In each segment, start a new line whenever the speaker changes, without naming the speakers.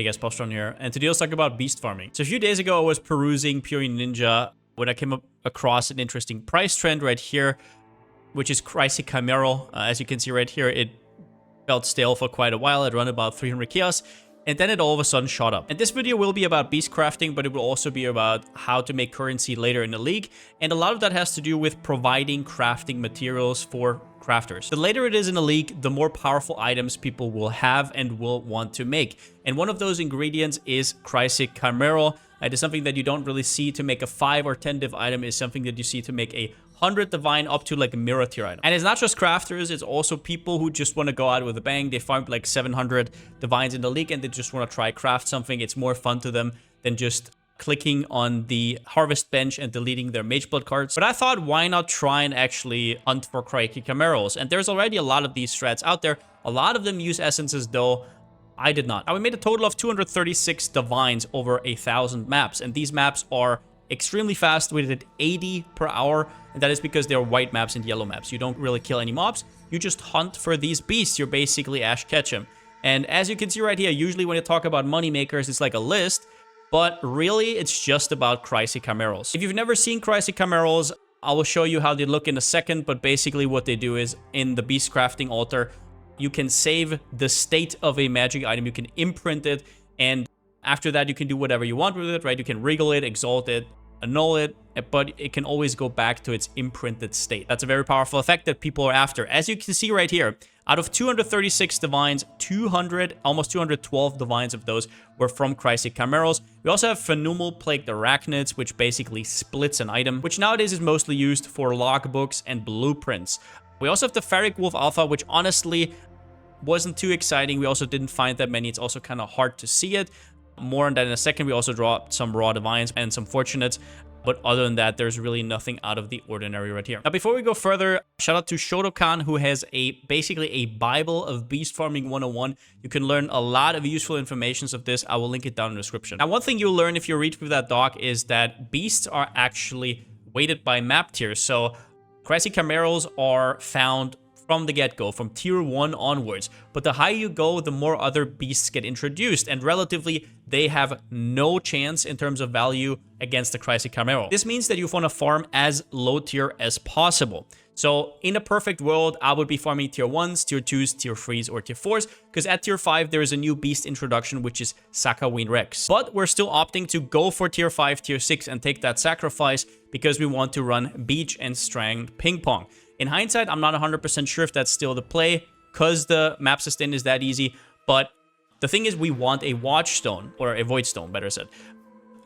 Hey guys, Palsteron here, and today let's talk about beast farming. So a few days ago, I was perusing PoE Ninja when I came across an interesting price trend right here, which is Crisis Chimeral. As you can see right here, it felt stale for quite a while. It run about 300 chaos, and then it all of a sudden shot up. And this video will be about beast crafting, but it will also be about how to make currency later in the league. And a lot of that has to do with providing crafting materials for crafters. The later it is in the league, the more powerful items people will have and will want to make. And one of those ingredients is Crisis Chimeral. It is something that you don't really see to make a 5 or 10 div item. Is something that you see to make a 100 divine up to like a mirror tier item. And it's not just crafters, it's also people who just want to go out with a bang. They farm like 700 divines in the league and they just want to try craft something. It's more fun to them than just clicking on the harvest bench and deleting their mage blood cards. But I thought, why not try and actually hunt for Crisis Chimerals? And there's already a lot of these strats out there. A lot of them use essences though. I did not. I made a total of 236 divines over 1,000 maps, and these maps are extremely fast with it 80 per hour, and that is because they're white maps and yellow maps. You don't really kill any mobs, you just hunt for these beasts. You're basically Ash Ketchum. And as you can see right here, usually when you talk about money makers, it's like a list, but really it's just about Crisis Chimerals. If you've never seen Crisis Chimerals, I will show you how they look in a second, but basically what they do is in the beast crafting altar, you can save the state of a magic item, you can imprint it, and after that you can do whatever you want with it, right? You can wriggle it, exalt it, annul it, but it can always go back to its imprinted state. That's a very powerful effect that people are after. As you can see right here, out of 236 divines, almost 212 divines of those were from Crisis Chimerals. We also have Phenomenal Plagued Arachnids, which basically splits an item, which nowadays is mostly used for logbooks and blueprints. We also have the Ferric Wolf Alpha, which honestly wasn't too exciting. We also didn't find that many. It's also kind of hard to see it. More on that in a second. We also draw some raw divines and some fortunates. But other than that, there's really nothing out of the ordinary right here. Now, before we go further, shout out to Shotokan, who has basically a Bible of Beast Farming 101. You can learn a lot of useful information of this. I will link it down in the description. Now, one thing you'll learn if you read through that doc is that beasts are actually weighted by map tiers. So Crisis Chimerals are found from the get-go, from tier 1 onwards. But the higher you go, the more other beasts get introduced, and relatively, they have no chance in terms of value against the Crisis Chimeral. This means that you want to farm as low tier as possible. So in a perfect world, I would be farming tier 1s, tier 2s, tier 3s, or tier 4s, because at tier 5, there is a new beast introduction, which is Sakawin Rex. But we're still opting to go for tier 5, tier 6, and take that sacrifice, because we want to run Beach and Strang Ping Pong. In hindsight, I'm not 100% sure if that's still the play, because the map sustain is that easy, but the thing is we want a Watchstone, or a Voidstone, better said,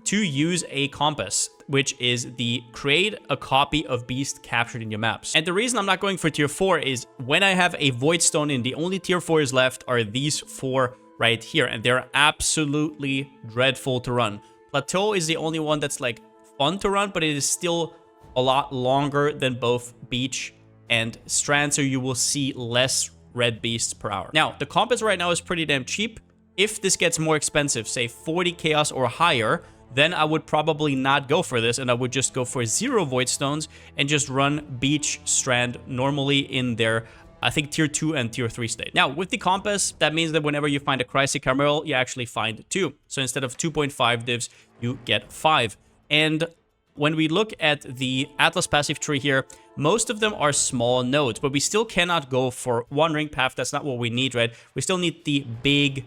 to use a compass, which is the create a copy of beast captured in your maps. And the reason I'm not going for tier 4 is when I have a Voidstone in, the only tier 4s left are these 4 right here, and they're absolutely dreadful to run. Plateau is the only one that's like fun to run, but it is still a lot longer than both Beach and Strand, so you will see less red beasts per hour. Now, the compass right now is pretty damn cheap. If this gets more expensive, say 40 chaos or higher, then I would probably not go for this, and I would just go for 0 Voidstones and just run Beach, Strand normally in their, I think, tier 2 and tier 3 state. Now, with the compass, that means that whenever you find a Crisis Chimeral, you actually find 2. So instead of 2.5 divs, you get 5. And when we look at the Atlas passive tree here, most of them are small nodes, but we still cannot go for one ring path. That's not what we need, right? We still need the big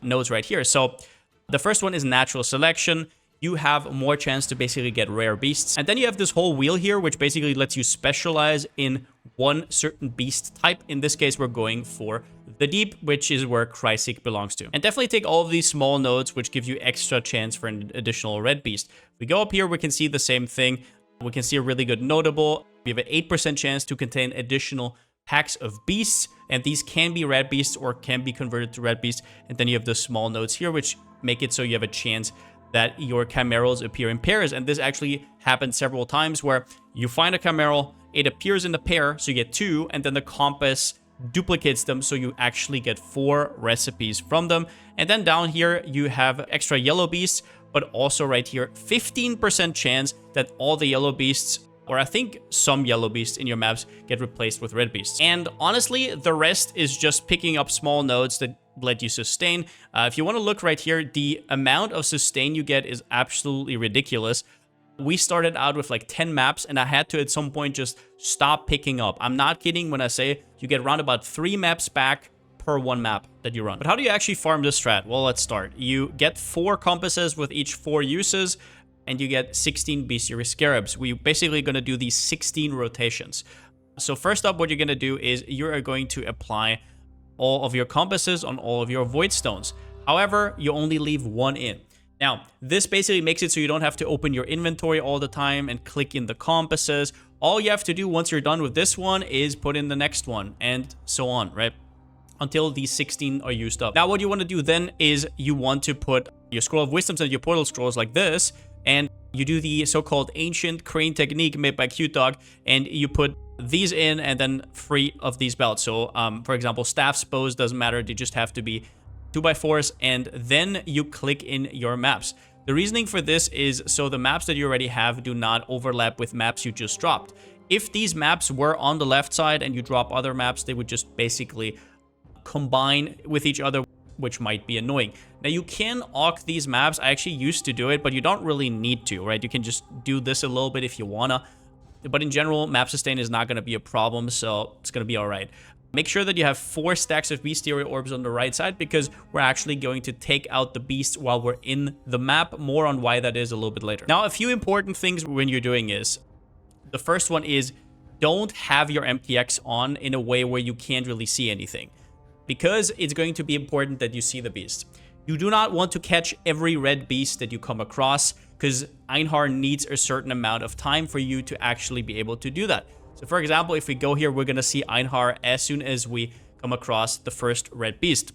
nodes right here. So the first one is natural selection. You have more chance to basically get rare beasts. And then you have this whole wheel here, which basically lets you specialize in one certain beast type. In this case, we're going for the deep, which is where Crisis belongs to. And definitely take all of these small nodes, which give you extra chance for an additional red beast. If we go up here, we can see the same thing. We can see a really good notable. We have an 8% chance to contain additional packs of beasts, and these can be red beasts or can be converted to red beasts. And then you have the small nodes here, which make it so you have a chance that your Chimerals appear in pairs. And this actually happened several times where you find a Chimeral, it appears in a pair, so you get 2, and then the compass duplicates them, so you actually get 4 recipes from them. And then down here, you have extra yellow beasts, but also right here, 15% chance that all the yellow beasts, or I think some yellow beasts in your maps, get replaced with red beasts. And honestly, the rest is just picking up small nodes that let you sustain. If you want to look right here, the amount of sustain you get is absolutely ridiculous. We started out with like 10 maps, and I had to at some point just stop picking up. I'm not kidding when I say you get around about 3 maps back per 1 map that you run. But how do you actually farm this strat? Well, let's start. You get 4 compasses with each 4 uses, and you get 16 bestiary scarabs. We're basically going to do these 16 rotations. So first up, what you're going to do is you are going to apply all of your compasses on all of your void stones. However, you only leave 1 in. Now, this basically makes it so you don't have to open your inventory all the time and click in the compasses. All you have to do once you're done with this one is put in the next one, and so on, right? Until these 16 are used up. Now, what you want to do then is you want to put your Scroll of Wisdoms and your Portal Scrolls like this, and you do the so-called Ancient Crane technique made by Cute Dog, and you put these in and then 3 of these belts. So, for example, staffs, bows, doesn't matter. They just have to be 2x4s, and then you click in your maps. The reasoning for this is so the maps that you already have do not overlap with maps you just dropped. If these maps were on the left side and you drop other maps, they would just basically combine with each other, which might be annoying. Now, you can awk these maps. I actually used to do it, but you don't really need to, right? You can just do this a little bit if you wanna. But in general, map sustain is not going to be a problem, so it's going to be all right. Make sure that you have 4 stacks of bestiary orbs on the right side, because we're actually going to take out the beasts while we're in the map. More on why that is a little bit later. Now, a few important things when you're doing is, the first one is don't have your MTX on in a way where you can't really see anything, because it's going to be important that you see the beast. You do not want to catch every red beast that you come across, because Einhar needs a certain amount of time for you to actually be able to do that. So for example, if we go here, we're going to see Einhar as soon as we come across the first red beast.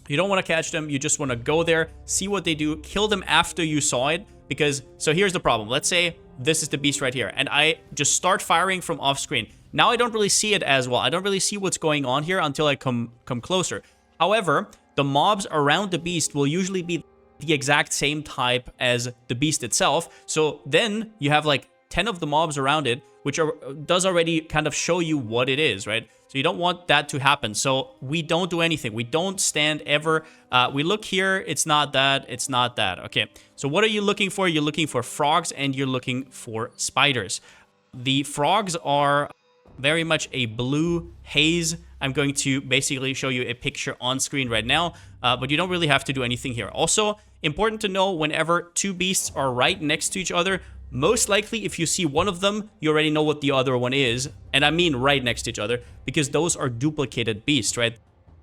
You don't want to catch them. You just want to go there, see what they do, kill them after you saw it. Because, so here's the problem. Let's say this is the beast right here, and I just start firing from off screen. Now I don't really see it as well. I don't really see what's going on here until I come closer. However, the mobs around the beast will usually be the exact same type as the beast itself. So then you have like 10 of the mobs around it, which does already kind of show you what it is, right? So you don't want that to happen. So we don't do anything. We don't stand ever. We look here. It's not that. It's not that. Okay. So what are you looking for? You're looking for frogs, and you're looking for spiders. The frogs are very much a blue haze. I'm going to basically show you a picture on screen right now, but you don't really have to do anything here. Also, important to know, whenever 2 beasts are right next to each other, most likely if you see one of them, you already know what the other one is. And I mean right next to each other, because those are duplicated beasts, right?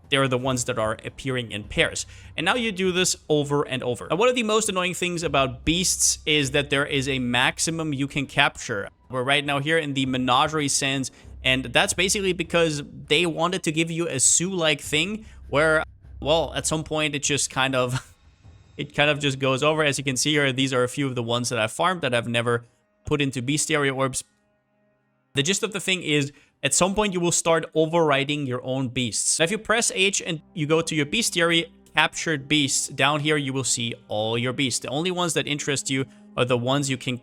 They're the ones that are appearing in pairs. And now you do this over and over. Now, one of the most annoying things about beasts is that there is a maximum you can capture. We're right now here in the Menagerie Sands, and that's basically because they wanted to give you a zoo-like thing where, well, at some point it just kind of just goes over. As you can see here, these are a few of the ones that I've farmed that I've never put into bestiary orbs. The gist of the thing is, at some point you will start overriding your own beasts. Now, if you press H and you go to your bestiary, captured beasts, down here you will see all your beasts. The only ones that interest you are the ones you can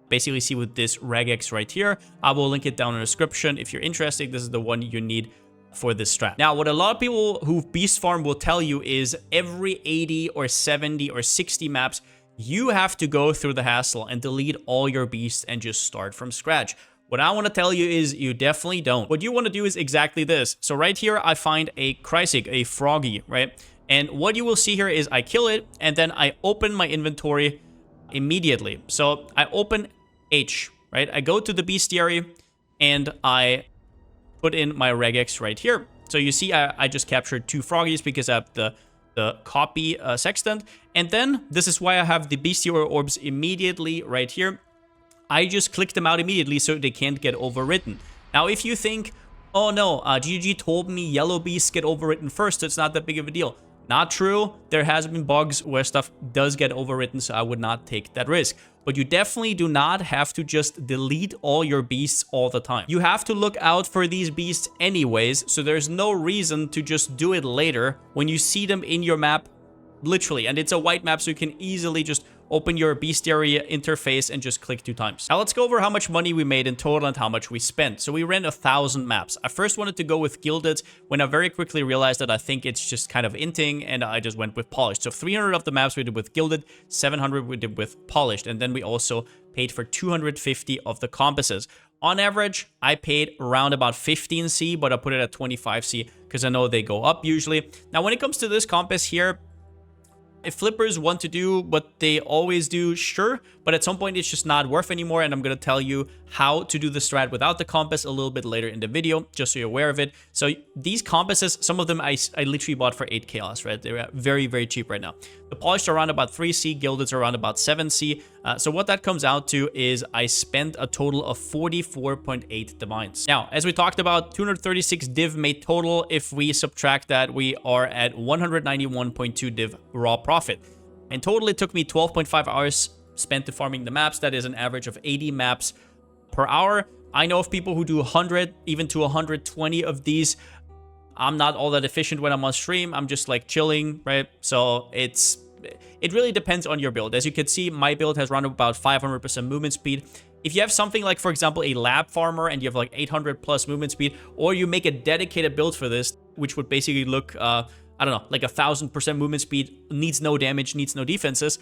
basically see with this Regex right here. I will link it down in the description. If you're interested, this is the one you need for this strat. Now, what a lot of people who beast farm will tell you is every 80 or 70 or 60 maps, you have to go through the hassle and delete all your beasts and just start from scratch. What I want to tell you is you definitely don't. What you want to do is exactly this. So right here, I find a Kreisig, a froggy, right? And what you will see here is I kill it, and then I open my inventory immediately. So I open H, right? I go to the bestiary, and I put in my Regex right here. So you see I just captured 2 froggies because I have the copy sextant. And then this is why I have the bestiary orbs immediately right here. I just click them out immediately so they can't get overwritten. Now, if you think, oh no, GG told me yellow beasts get overwritten first, so it's not that big of a deal. Not true. There has been bugs where stuff does get overwritten, so I would not take that risk. But you definitely do not have to just delete all your beasts all the time. You have to look out for these beasts anyways, so there's no reason to just do it later when you see them in your map, literally. And it's a white map, so you can easily just open your bestiary interface and just click 2 times. Now let's go over how much money we made in total and how much we spent. So we ran 1,000 maps. I first wanted to go with Gilded when I very quickly realized that I think it's just kind of inting, and I just went with Polished. So 300 of the maps we did with Gilded, 700 we did with Polished, and then we also paid for 250 of the compasses. On average, I paid around about 15C, but I put it at 25C because I know they go up usually. Now, when it comes to this compass here, if flippers want to do what they always do, sure, but at some point it's just not worth anymore, and I'm going to tell you how to do the strat without the compass a little bit later in the video, just so you're aware of it. So these compasses, some of them I literally bought for 8 chaos, right? They're very, very cheap right now. The polished are around about 3C, gilded's are around about 7C. So what that comes out to is I spent a total of 44.8 divines. Now, as we talked about, 236 div made total. If we subtract that, we are at 191.2 div raw profit. In total, it took me 12.5 hours spent to farming the maps. That is an average of 80 maps per hour. I know of people who do 100, even to 120 of these. I'm not all that efficient when I'm on stream. I'm just like chilling, right? So it really depends on your build. As you can see, my build has run about 500% movement speed. If you have something like, for example, a lab farmer and you have like 800 plus movement speed, or you make a dedicated build for this, which would basically look, I don't know, like 1,000% movement speed, needs no damage, needs no defenses,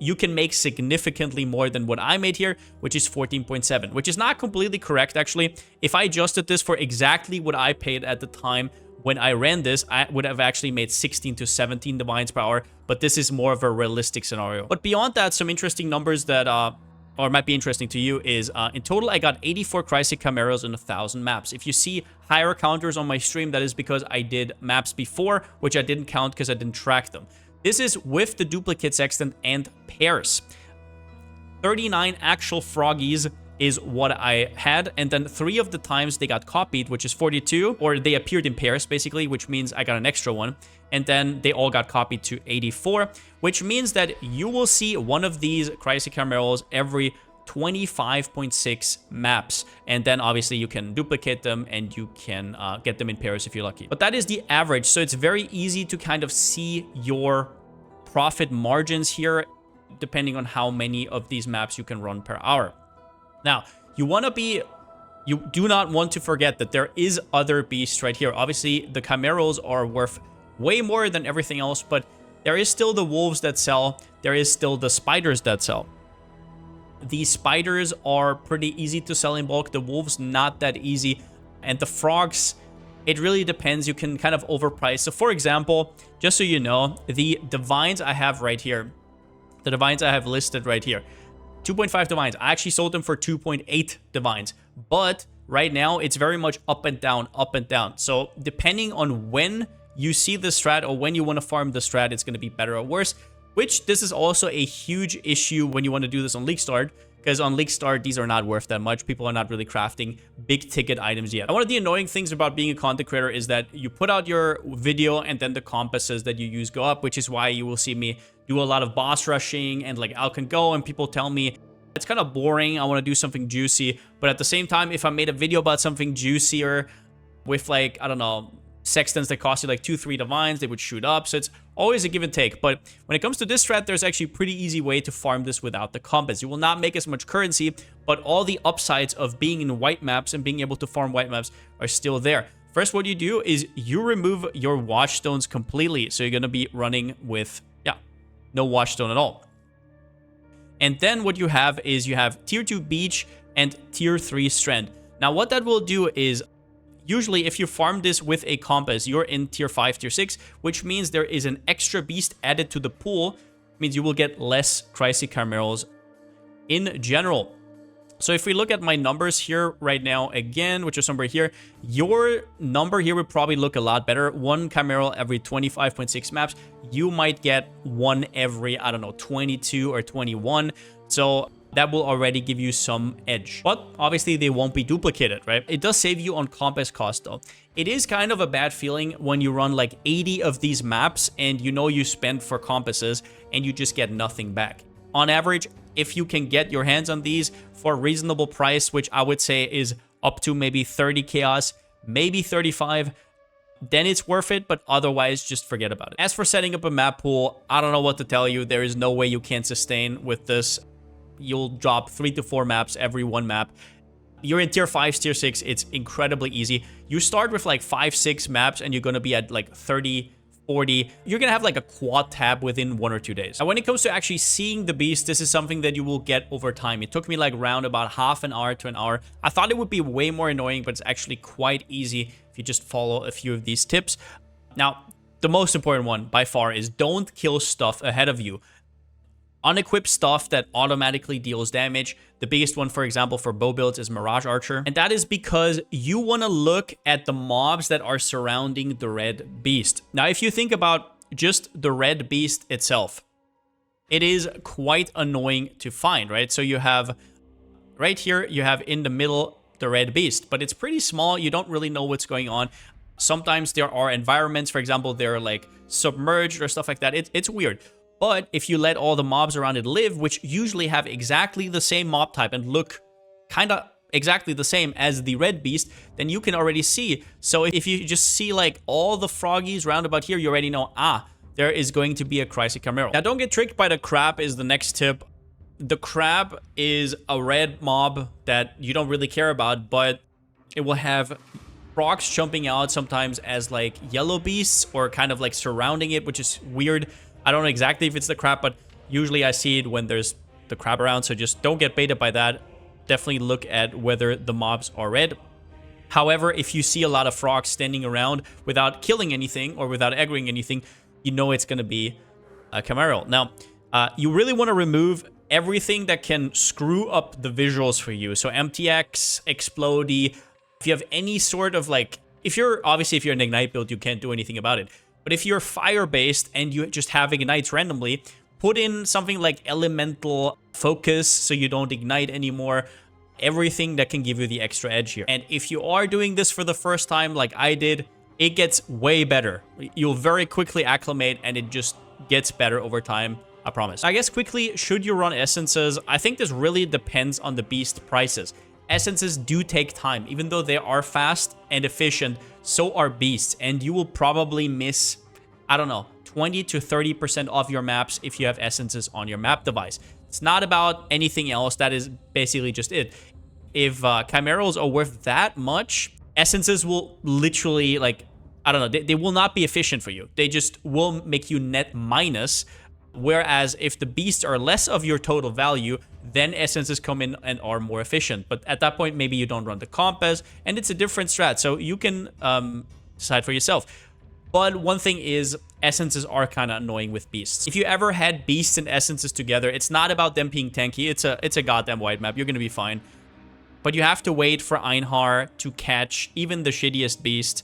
you can make significantly more than what I made here, which is 14.7, which is not completely correct, actually. If I adjusted this for exactly what I paid at the time when I ran this, I would have actually made 16 to 17 divines per hour, but this is more of a realistic scenario. But beyond that, some interesting numbers that or might be interesting to you is in total I got 84 Crysis Chimeras in 1,000 maps. If you see higher counters on my stream, that is because I did maps before, which I didn't count because I didn't track them. This is with the duplicate sextant and pairs. 39 actual froggies is what I had, and then 3 of the times they got copied, which is 42, or they appeared in pairs basically, which means I got an extra one, and then they all got copied to 84, which means that you will see one of these Crysis Chimeras every 25.6 maps, and then obviously you can duplicate them and you can get them in pairs if you're lucky. But that is the average, so it's very easy to kind of see your profit margins here depending on how many of these maps you can run per hour. Now, you do not want to forget that there is other beasts right here. Obviously, the Chimeras are worth way more than everything else, but there is still the wolves that sell. There is still the spiders that sell. These spiders are pretty easy to sell in bulk. The wolves, not that easy. And the frogs, it really depends. You can kind of overprice. So for example, just so you know, the divines I have right here, the divines I have listed right here, 2.5 divines. I actually sold them for 2.8 divines. But right now, it's very much up and down, up and down. So depending on when you see the strat or when you want to farm the strat, it's going to be better or worse. Which this is also a huge issue when you want to do this on League Start, because on League Start, these are not worth that much. People are not really crafting big ticket items yet. One of the annoying things about being a content creator is that you put out your video and then the compasses that you use go up, which is why you will see me do a lot of boss rushing and like Alcan Go, and people tell me it's kind of boring, I want to do something juicy. But at the same time, if I made a video about something juicier with like, I don't know, sextants that cost you like 2-3 divines, they would shoot up. So it's always a give and take. But when it comes to this strat, there's actually a pretty easy way to farm this without the compass. You will not make as much currency, but all the upsides of being in white maps and being able to farm white maps are still there. First, what you do is you remove your watchstones completely. So you're going to be running with, no watchstone at all. And then what you have is you have tier 2 beach and tier 3 strand. Now what that will do is, usually if you farm this with a compass, you're in tier 5, tier 6, which means there is an extra beast added to the pool. It means you will get less Crysis Chimeras in general. So if we look at my numbers here right now again, which is somewhere here, your number here would probably look a lot better. 1 Chimera every 25.6 maps. You might get 1 every, I don't know, 22 or 21. So that will already give you some edge. But obviously they won't be duplicated, right? It does save you on compass cost though. It is kind of a bad feeling when you run like 80 of these maps and you know you spend for compasses and you just get nothing back. On average, if you can get your hands on these for a reasonable price, which I would say is up to maybe 30 chaos, maybe 35, then it's worth it, but otherwise just forget about it. As for setting up a map pool, I don't know what to tell you. There is no way you can sustain with this. You'll drop 3 to 4 maps every one map. You're in tier 5, tier 6, it's incredibly easy. You start with like 5, 6 maps and you're gonna be at like 30, 40. You're gonna have like a quad tab within 1 or 2 days. Now, when it comes to actually seeing the beast, this is something that you will get over time. It took me like around about half an hour to an hour. I thought it would be way more annoying, but it's actually quite easy if you just follow a few of these tips. Now, the most important one by far is don't kill stuff ahead of you. Unequip stuff that automatically deals damage. The biggest one, for example, for bow builds is Mirage Archer. And that is because you want to look at the mobs that are surrounding the red beast. Now, if you think about just the red beast itself, it is quite annoying to find, right? So you have right here, you have in the middle the red beast, but it's pretty small. You don't really know what's going on. Sometimes there are environments, for example, they're like submerged or stuff like that. It's weird. But if you let all the mobs around it live, which usually have exactly the same mob type and look kind of exactly the same as the red beast, then you can already see. So if you just see like all the froggies round about here, you already know, there is going to be a Chrysochimeral. Now, don't get tricked by the crab is the next tip. The crab is a red mob that you don't really care about, but it will have frogs jumping out sometimes as like yellow beasts or kind of like surrounding it, which is weird. I don't know exactly if it's the crab, but usually I see it when there's the crab around, so just don't get baited by that. Definitely look at whether the mobs are red. However, if you see a lot of frogs standing around without killing anything or without aggroing anything, you know it's going to be a Chimeral. Now, you really want to remove everything that can screw up the visuals for you. So MTX, Explodey, if you have any sort of like, if you're an Ignite build, you can't do anything about it. But if you're fire-based and you just have ignites randomly, put in something like elemental focus so you don't ignite anymore. Everything that can give you the extra edge here. And if you are doing this for the first time like I did, it gets way better. You'll very quickly acclimate and it just gets better over time, I promise. I guess quickly, should you run essences? I think this really depends on the beast prices. Essences do take time. Even though they are fast and efficient, so are beasts. And you will probably miss, I don't know, 20 to 30% of your maps if you have essences on your map device. It's not about anything else. That is basically just it. If Chimerals are worth that much, essences will literally, like, I don't know, they will not be efficient for you. They just will make you net minus. Whereas if the beasts are less of your total value, then essences come in and are more efficient. But at that point, maybe you don't run the compass, and it's a different strat. So you can decide for yourself. But one thing is, essences are kind of annoying with beasts. If you ever had beasts and essences together, it's not about them being tanky. It's a goddamn wide map. You're going to be fine. But you have to wait for Einhar to catch even the shittiest beast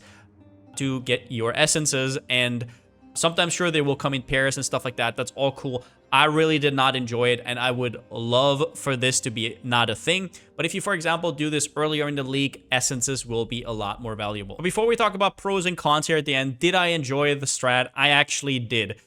to get your essences. And sometimes, sure, they will come in pairs and stuff like that. That's all cool. I really did not enjoy it, and I would love for this to be not a thing. But if you, for example, do this earlier in the league, essences will be a lot more valuable. But before we talk about pros and cons here at the end, did I enjoy the strat? I actually did.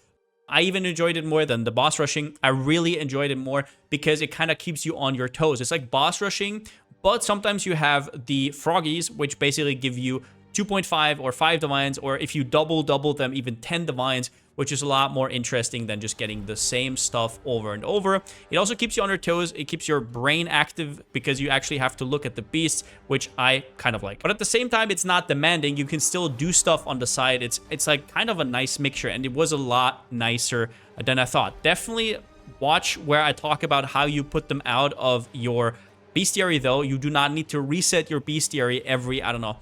I even enjoyed it more than the boss rushing. I really enjoyed it more because it kind of keeps you on your toes. It's like boss rushing, but sometimes you have the froggies, which basically give you 2.5 or 5 divines, or if you double them, even 10 divines, which is a lot more interesting than just getting the same stuff over and over. It also keeps you on your toes. It keeps your brain active because you actually have to look at the beasts, which I kind of like. But at the same time, it's not demanding. You can still do stuff on the side. It's like kind of a nice mixture, and it was a lot nicer than I thought. Definitely watch where I talk about how you put them out of your bestiary, though. You do not need to reset your bestiary every, I don't know,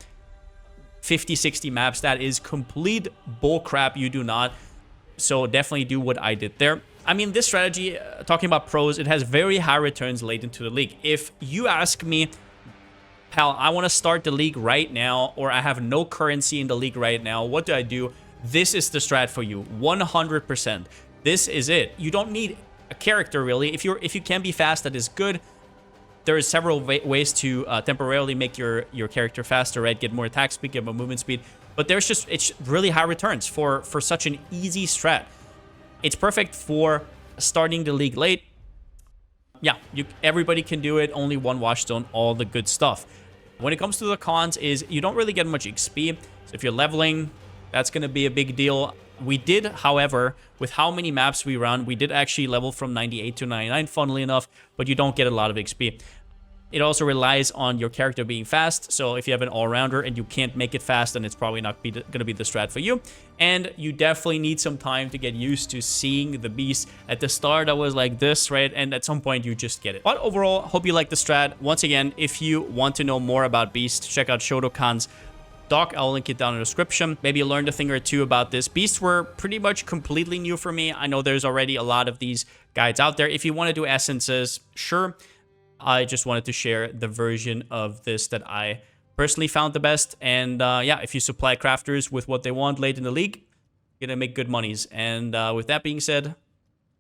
50, 60 maps. That is complete bullcrap. You do not. So definitely do what I did there. I mean, this strategy, talking about pros, it has very high returns late into the league. If you ask me, pal, I want to start the league right now, or I have no currency in the league right now, what do I do? This is the strat for you, 100%. This is it. You don't need a character, really. If you can be fast, that is good. There are several ways to temporarily make your character faster, right? Get more attack speed, get more movement speed. But it's really high returns for such an easy strat. It's perfect for starting the league late. Yeah, everybody can do it. Only one watchstone, all the good stuff. When it comes to the cons is you don't really get much XP. So if you're leveling, that's going to be a big deal. We did, however, with how many maps we run, we did actually level from 98 to 99, funnily enough, but you don't get a lot of XP. It also relies on your character being fast, so if you have an all-rounder and you can't make it fast, then it's probably not going to be the strat for you. And you definitely need some time to get used to seeing the beast. At the start, I was like this, right? And at some point, you just get it. But overall, hope you like the strat. Once again, if you want to know more about Beast, check out Shotokan's doc. I'll link it down in the description. Maybe you learned a thing or two about this. Beasts were pretty much completely new for me. I know there's already a lot of these guides out there. If you want to do essences, sure. I just wanted to share the version of this that I personally found the best. And yeah, if you supply crafters with what they want late in the league, you're going to make good monies. And with that being said,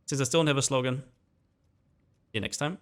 since I still don't have a slogan, see you next time.